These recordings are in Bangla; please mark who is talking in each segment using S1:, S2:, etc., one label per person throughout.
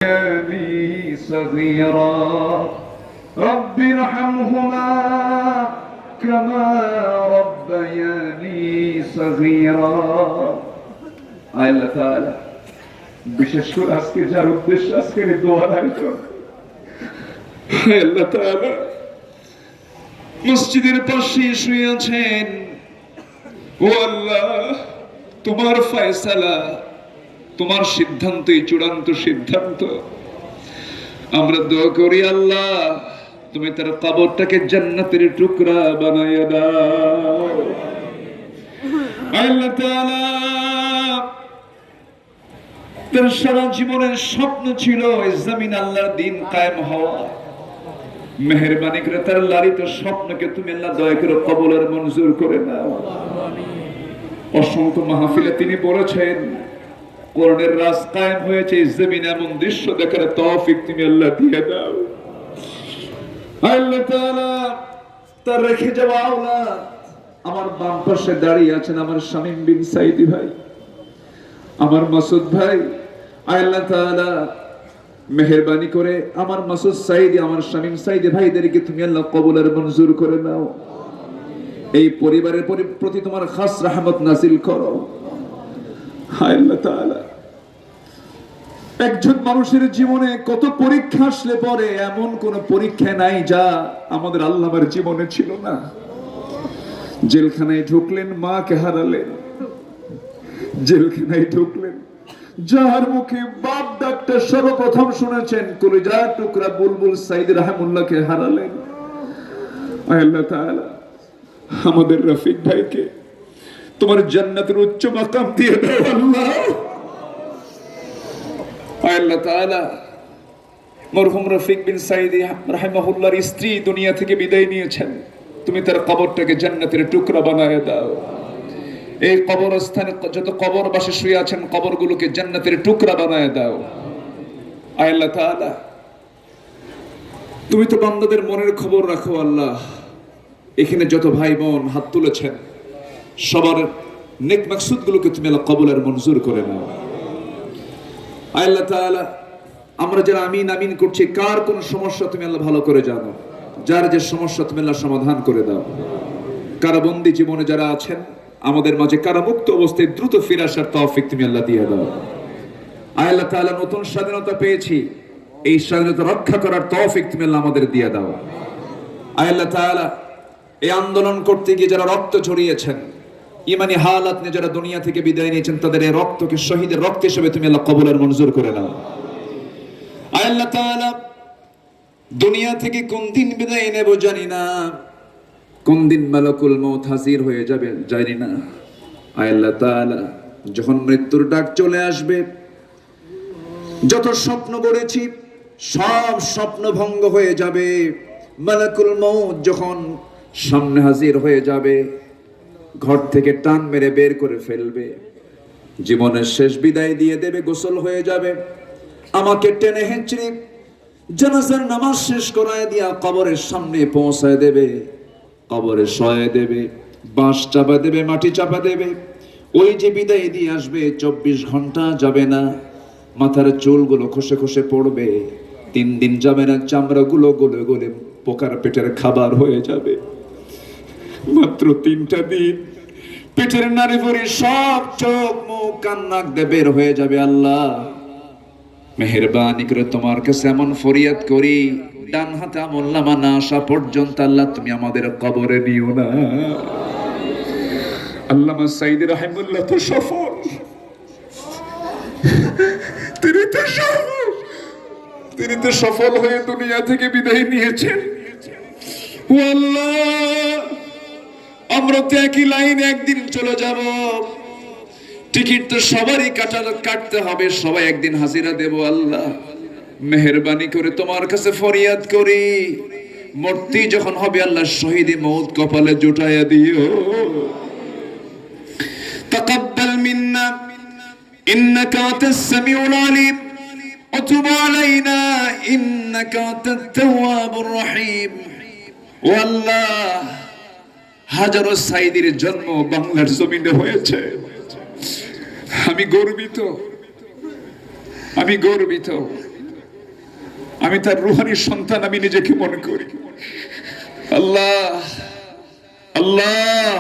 S1: لي صغيرا رب ارحمهما كما ربياني صغيرا আল্লাহ তাআলা বিশেষ করে আজকে যার উদ্দেশ্য আজকের এই দোয়ার আয়োজন আল্লাহ তাআলা মসজিদের পাশে শুয়ে আছেন ও আল্লাহ তোমার ফয়সালা তোমার সিদ্ধান্তই চূড়ান্ত সিদ্ধান্ত আমরা দোয়া করি আল্লাহ তুমি তার কবরটাকে জান্নাতের টুকরা বানায়া দাও আল্লাহ তাআলা তার সারা জীবনের স্বপ্ন ছিল এই জমিন আল্লাহর দ্বীন কায়েম হওয়া মেহেরবানি করে তার লালিত স্বপ্নকে তুমি আল্লাহ দয়া করে কবুল আর মঞ্জুর করে নাও অসংখ্য মাহফিলে তিনি বলেছেন কোরআনের রাজ কায়েম হয়েছে এই জমিনে এমন দৃশ্য দেখার তৌফিক তুমি আল্লাহ দিয়ে দাও আল্লাহ তাআলা তার রেখে যাওয়া আওলাদ আমার বাম পাশে দাঁড়িয়ে আছেন আমার শামীম বিন সাইদি ভাই আমার মাসুদ ভাই আল্লাহ তাআলা মেহেরবানি করে আমার মাসুদ সাইদি আমার শামীম সাইদি ভাইদেরকে তুমি আল্লাহ কবুল আর মঞ্জুর করে নাও এই পরিবারের প্রতি তোমার খাস রহমত নাযিল করো আল্লাহ তাআলা একজন মানুষের জীবনে কত পরীক্ষা আসলে পরে এমন কোন পরীক্ষা নাই যা আমাদের আল্লাহর জীবনে ছিল না জেলখানায় ঢুকলেন মাকে হারালেন জেলখানায় ঢুকলেন যার মুখে বাপ ডাকটা সর্বপ্রথম শুনেছেন কলিজার টুকরা বুলবুল সাইদ রাহমাতুল্লাহকে হারালেন আল্লাহ তাআলা আমাদের রফিক ভাইকে তোমার জান্নাতের উচ্চ মাকাম দিয়ে দাও আল্লাহ আল্লাহ তাআলা মরহুম রফিক বিন সাইদি রাহিমাহুল্লাহর স্ত্রী দুনিয়া থেকে বিদায় নিয়েছেন তুমি তার কবরটাকে জান্নাতের টুকরা বানায় দাও এই কবরস্থানে যত কবরবাসী শুয়ে আছেন কবরগুলোকে জান্নাতের টুকরা বানায় দাও আল্লাহ তাআলা তুমি তো বান্দাদের মনের খবর রাখো আল্লাহ এখানে যত ভাই বোন হাত তুলেছেন সবার নেক মাকসুদগুলোকে তুমি আল্লাহ কবুল আর মঞ্জুর করে নাও আল্লাহ তাআলা আমরা যারা আমিন আমিন করছি কার কোন সমস্যা তুমি আল্লাহ ভালো করে জানো যার যে সমস্যা তুমি আল্লাহ সমাধান করে দাও কারাবন্দী জীবনে যারা আছেন আমাদের মাঝে কারামুক্ত অবস্থায় দ্রুত ফিরে আসার তৌফিক তুমি আল্লাহ দিয়ে দাও আল্লাহ তাআলা নতুন স্বাধীনতা পেয়েছি এই স্বাধীনতা রক্ষা করার তৌফিক তুমি আল্লাহ আমাদের দিয়ে দাও আল্লাহ তাআলা এই আন্দোলন করতে গিয়ে যারা রক্ত ঝরিয়েছেন ইমানি হালাত নিয়ে যারা দুনিয়া থেকে বিদায় নিয়েছেন তাদের এই রক্তকে শহীদের রক্ত হিসেবে তুমি আল্লাহ কবুল আর মঞ্জুর করে নাও আল্লাহ তাআলা দুনিয়া থেকে কোন দিন বিদায় নেব জানি না কোন দিন মালাকুল মউত হাজির হয়ে যাবে জানি না আল্লাহ তাআলা যখন মৃত্যুর ডাক চলে আসবে যত স্বপ্ন গড়েছি সব স্বপ্ন ভঙ্গ হয়ে যাবে মালাকুল মউত যখন সামনে হাজির হয়ে যাবে ঘর থেকে টান মেরে বের করে ফেলবে জীবনের শেষ বিদায় দিয়ে দেবে গোসল হয়ে যাবে আমাকে টেনে হেঁচড়ে জানাজার নামাজ শেষ করায় দিয়া কবরের সামনে পৌঁছায় দেবে কবরে শয়ে দেবে বাঁশ চাপা দেবে মাটি চাপা দেবে ওই যে বিদায় দিয়ে আসবে 24 ঘন্টা যাবে না মাথার চুলগুলো খসে খসে পড়বে 3 দিন যাবে না চামড়াগুলো গলে গলে পোকার পেটের খাবার হয়ে যাবে মাত্র 3টা দিন পেটের নাড়ি ভরি সব চোখ মুখ কান নাক দিয়ে বের হয়ে যাবে আল্লাহ মেহেরবানি করে তোমার কাছে এমন ফরিয়াদ করি ডান হাতে আমলনামা না আসা পর্যন্ত আল্লাহ তুমি আমাদের কবরে নিও না আল্লামা সাইদি রাহিমাহুল্লাহ তো সফল তিনি তো সফল হয়ে দুনিয়া থেকে বিদায় নিয়েছেন ও আল্লাহ আমরা তো একই লাইনে একদিন চলে যাব টিকিট তো সবারই কাটতে হবে সবাই একদিন হাজিরা দেব আল্লাহ মেহেরবানি করে তোমার কাছে ফরিয়াদ করি মূর্তি যখন হবে আল্লাহ শহীদি মউত কপালে জুটাইয়া দিও তাকাব্বাল মিন্না ইন্নাকা আনতাস সামিউল আলিম ওয়া তুব আলাইনা ইন্নাকা আনতাত তাওয়াবুর রহিম ও আল্লাহ হাজারো সাইদির জন্ম বাংলার জমিনে হয়েছে আমি গর্বিত আমি তার রুহানি সন্তান আমি নিজেকে মনে করি। আল্লাহ আল্লাহ,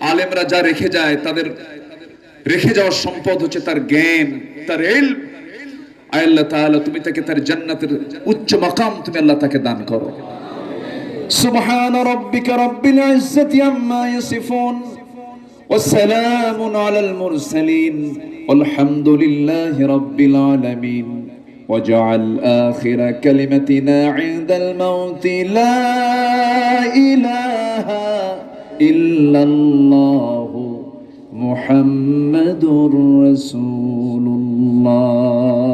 S1: আলেমরা যা রেখে যায়, তাদের রেখে যাওয়ার সম্পদ হচ্ছে তার জ্ঞান, তার ইলম। আল্লাহ তাআলা তুমি তাকে তার জান্নাতের উচ্চ মাকাম তুমি আল্লাহ তাকে দান করো। সুবহান রাব্বিকা রাব্বিল ইজ্জাতি আম্মা ইয়াসিফুন ওয়া সালামুন আলাল মুরসালিন ওয়ালহামদুলিল্লাহি রাব্বিল আলামিন। واجعل آخر كلمتنا عند الموت لا إله إلا الله محمد رسول الله.